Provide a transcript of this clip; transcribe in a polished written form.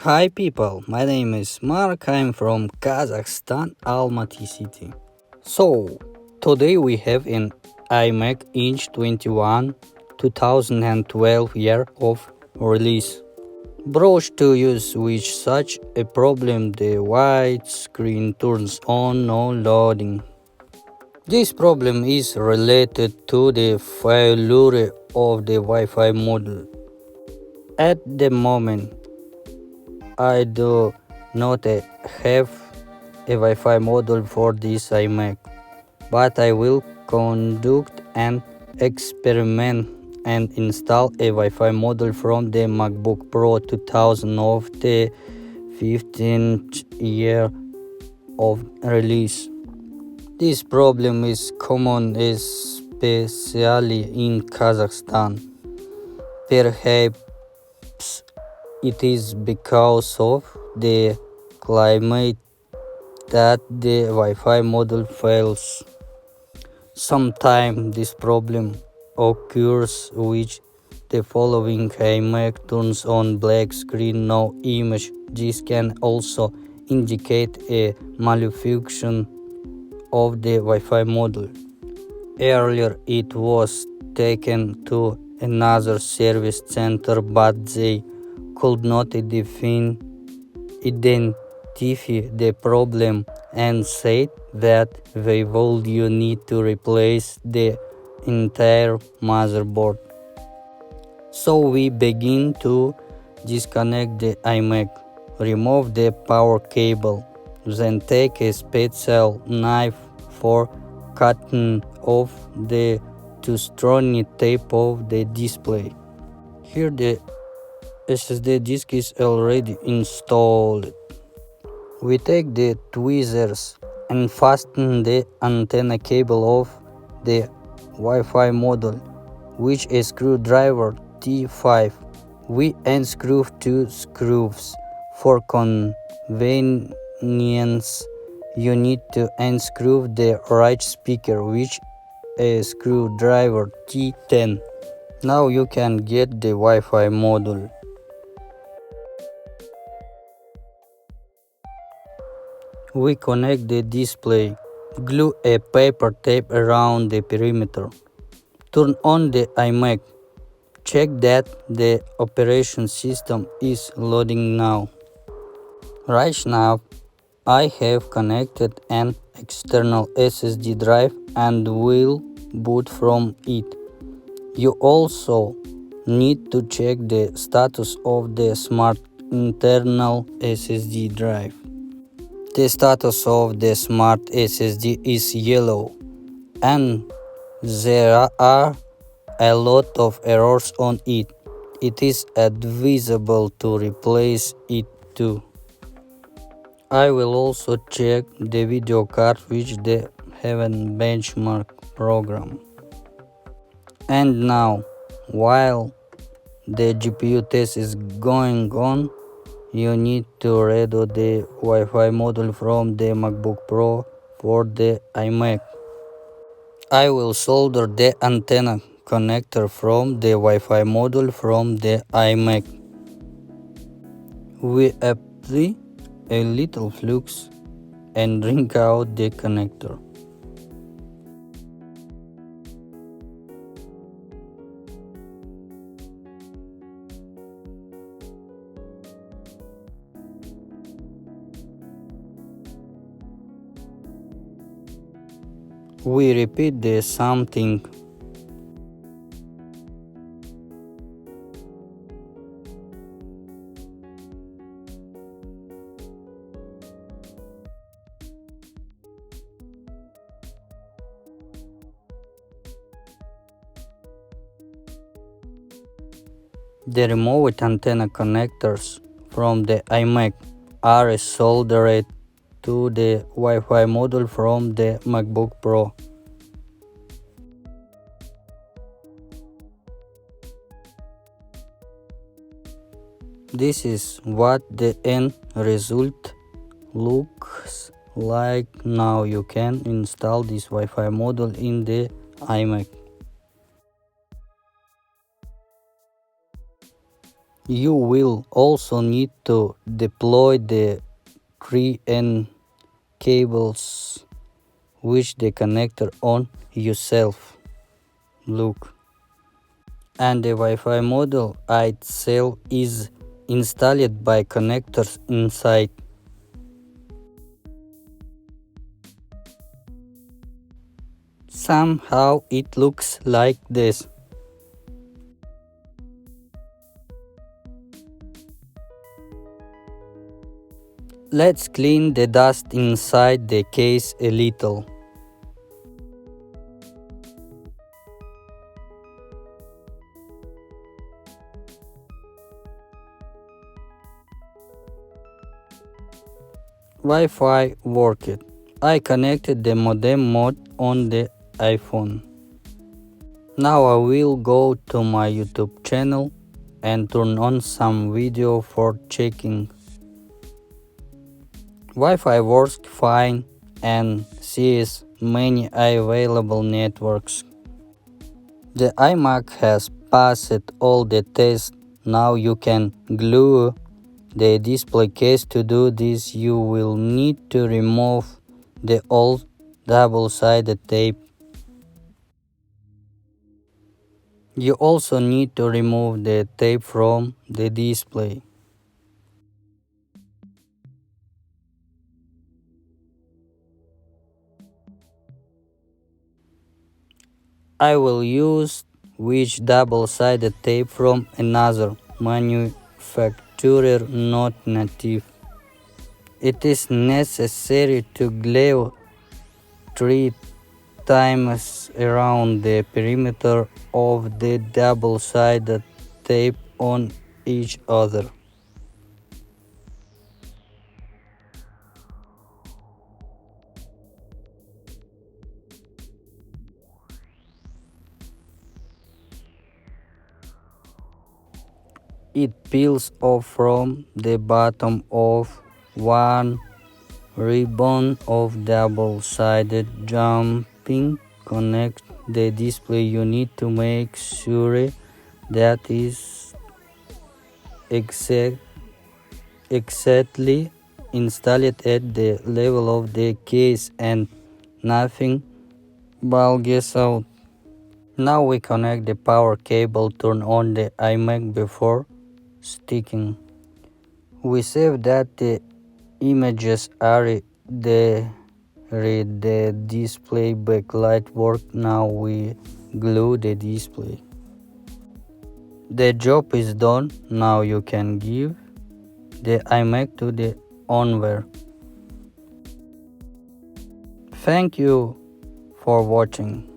Hi people, my name is Mark, I'm from Kazakhstan, Almaty city. So, today we have an iMac Inch 21 2012 year of release. Browse to use which such a problem the white screen turns on no loading. This problem is related to the failure of the Wi-Fi module. At the moment, I do not have a Wi-Fi module for this iMac, but I will conduct an experiment and install a Wi-Fi module from the MacBook Pro 2000 of the 15th year of release. This problem is common especially in Kazakhstan. Perhaps it is because of the climate that the Wi-Fi module fails. Sometimes this problem occurs with the following: iMac turns on black screen, no image. This can also indicate a malfunction of the Wi-Fi module. Earlier it was taken to another service center, but they could not identify the problem and said that they would need to replace the entire motherboard. So we begin to disconnect the iMac, remove the power cable, then take a special knife for cutting off the two-strand tape of the display. Here the SSD disk is already installed. We take the tweezers and fasten the antenna cable of the Wi-Fi module with a screwdriver T5. We unscrew two screws. For convenience, you need to unscrew the right speaker with a screwdriver T10. Now you can get the Wi-Fi module. We connect the display, glue a paper tape around the perimeter, turn on the iMac, check that the operation system is loading now. Right now, I have connected an external SSD drive and will boot from it. You also need to check the status of the smart internal SSD drive. The status of the smart SSD is yellow, and there are a lot of errors on it. It is advisable to replace it too. I will also check the video card with the Heaven benchmark program. And now, while the GPU test is going on, you need to redo the Wi-Fi module from the MacBook Pro for the iMac. I will solder the antenna connector from the Wi-Fi module from the iMac. We apply a little flux and wring out the connector. We repeat the same thing. The removed antenna connectors from the iMac are soldered to the Wi-Fi module from the MacBook Pro. This is what the end result looks like. Now you can install this Wi-Fi module in the iMac. You will also need to deploy the 3N cables which the connector on yourself. Look. And the Wi-Fi module itself is installed by connectors inside. Somehow it looks like this. Let's clean the dust inside the case a little. Wi-Fi worked. I connected the modem mod on the iPhone. Now I will go to my YouTube channel and turn on some video for checking. Wi-Fi works fine and sees many available networks. The iMac has passed all the tests. Now you can glue the display case. To do this, you will need to remove the old double-sided tape. You also need to remove the tape from the display. I will use which double-sided tape from another manufacturer, not native. It is necessary to glue 3 times around the perimeter of the double-sided tape on each other. It peels off from the bottom of one ribbon of double-sided jumping connect the display. You need to make sure that is exactly installed at the level of the case and nothing bulges out. Now we connect the power cable, turn on the iMac before sticking. We save that the images are the display backlight work. Now we glue the display. The job is done. Now you can give the iMac to the owner. Thank you for watching.